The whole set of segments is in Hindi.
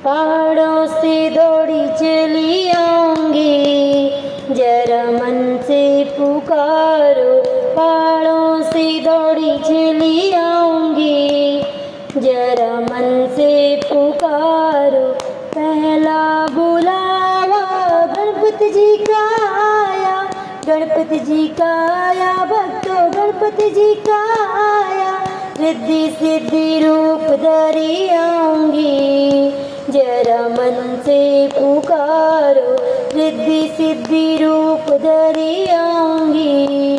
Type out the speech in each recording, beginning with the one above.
पहाड़ों से दौड़ी चली आऊंगी, जरा मन से पुकारो। पहाड़ों से दौड़ी चली आऊंगी, जरा मन से पुकारो। पहला बुलावा गणपति जी का आया, गणपति जी का आया, भक्तों गणपति जी का आया। रिद्धि सिद्धि रूप धरी आऊंगी, जरा मन से पुकारो। रिद्धि सिद्धि रूप धरी आऊंगी,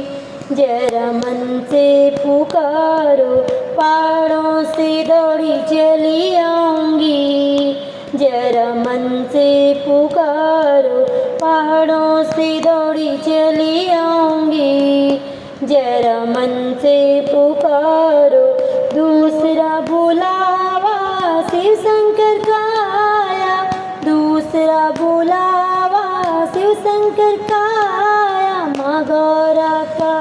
जरा मन से पुकारो। पहाड़ों से दौड़ी चली आऊंगी, जरा मन से पुकारो। पहाड़ों से दौड़ी चली आऊंगी, जरा मन से पुकारो। दूसरा बुलावा शिव शंकर का आया, दूसरा बुलावा शिव शंकर का आया। माँ गौरा का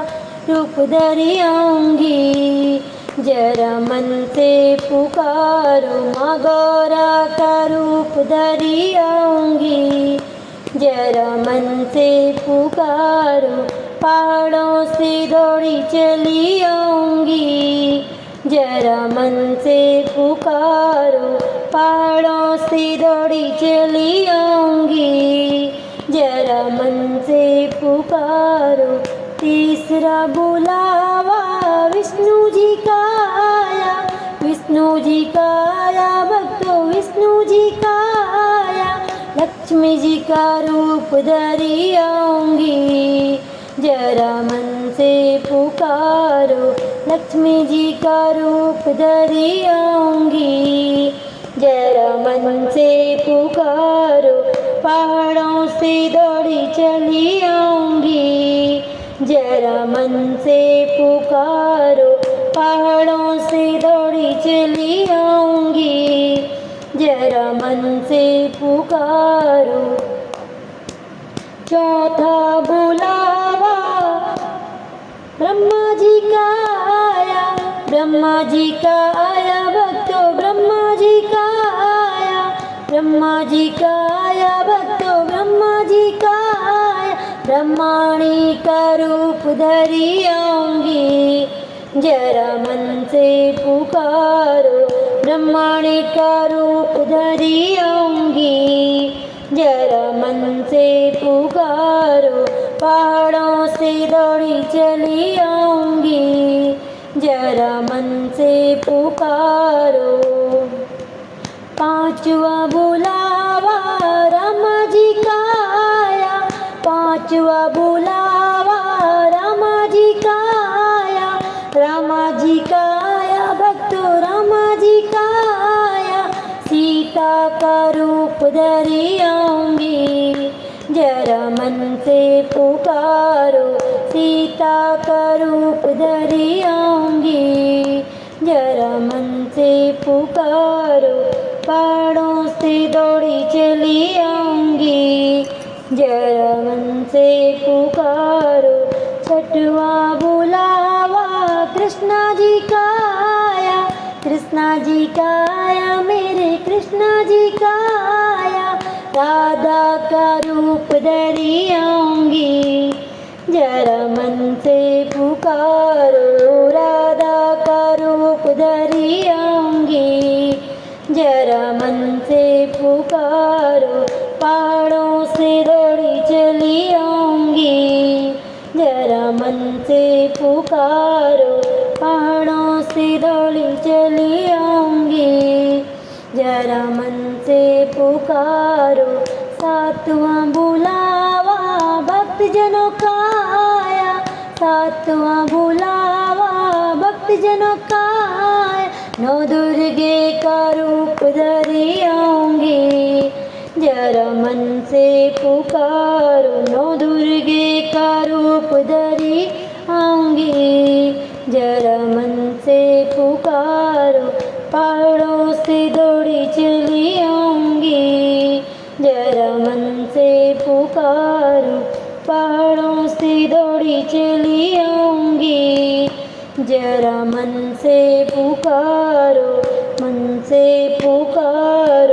रूप धरी आऊंगी, जरा मन से पुकारो। माँ गौरा का रूप धरी आऊंगी, जरा मन से पुकारो। पहाड़ों से दौड़ी चली आऊंगी, जरा मन से पुकारो। पहाड़ों से दौड़ी चली आऊंगी, जरा मन से पुकारो। तीसरा बुलावा विष्णु जी का आया, विष्णु जी का आया, भक्तों विष्णु जी का आया। लक्ष्मी जी का रूप धरी आऊंगी, जरा मन से पुकारो। लक्ष्मी जी का रूप धरी आऊंगी, जरा मन से पुकारो। पहाड़ों से दौड़ी चली आऊंगी, जरा मन से पुकारो। पहाड़ों से दौड़ी चली आऊंगी, जरा मन से पुकारो। चौथा बुलावा ब्रह्मा जी का आया, ब्रह्मा जी का आया, भक्तों ब्रह्मा जी का आया। ब्रह्मा जी का आया, भक्तों ब्रह्मा जी का आया। ब्रह्माणी का रूप धरी आऊंगी, जरा मन से पुकारो। ब्रह्माणी का रूप धरी आऊंगी, जरा मन से पुकारो। पहाड़ों से दौड़ी चली आऊंगी, जरा मन से पुकारो। पांचवा बुलावा रामा जी का आया, पांचवा बुलावा रामा जी का आया। रामा जी का आया, भक्तों रामा जी का आया। सीता का रूप धरी आऊंगी, जरा मन से पुकारो। सीता का रूप धरी आऊंगी, जरा मन से पुकारो। पहाड़ों से दौड़ी चली आऊंगी, जरा मन से पुकारो। छठवा बुलावा कृष्णा जी का आया, कृष्णा जी का आया, मेरे कृष्णा जी का आया। राधा का रूप धरी आऊंगी, जरा मन से पुकारो। राधा का रूप धरी आऊंगी, जरा मन से पुकारो। पहाड़ों से दौड़ी चली आऊंगी, जरा मन से पुकारो। पहाड़ों से दौड़ी चली आऊंगी, जरा मन से पुकारो। सातवां बुलावा भक्तजनों का आया, सातवां बुलावा भक्तजनों का आया। नौ दुर्गे का रूप धरी आऊंगी, जरा मन से पुकारो। नौ दुर्गे का रूप धरी आऊंगी, जरा मन से पुकारो। पहाड़ों से दौड़ी चली आऊंगी, जरा मन से पुकारो। पहाड़ों से दौड़ी चली आऊंगी, जरा मन से पुकारो। मन से पुकारो।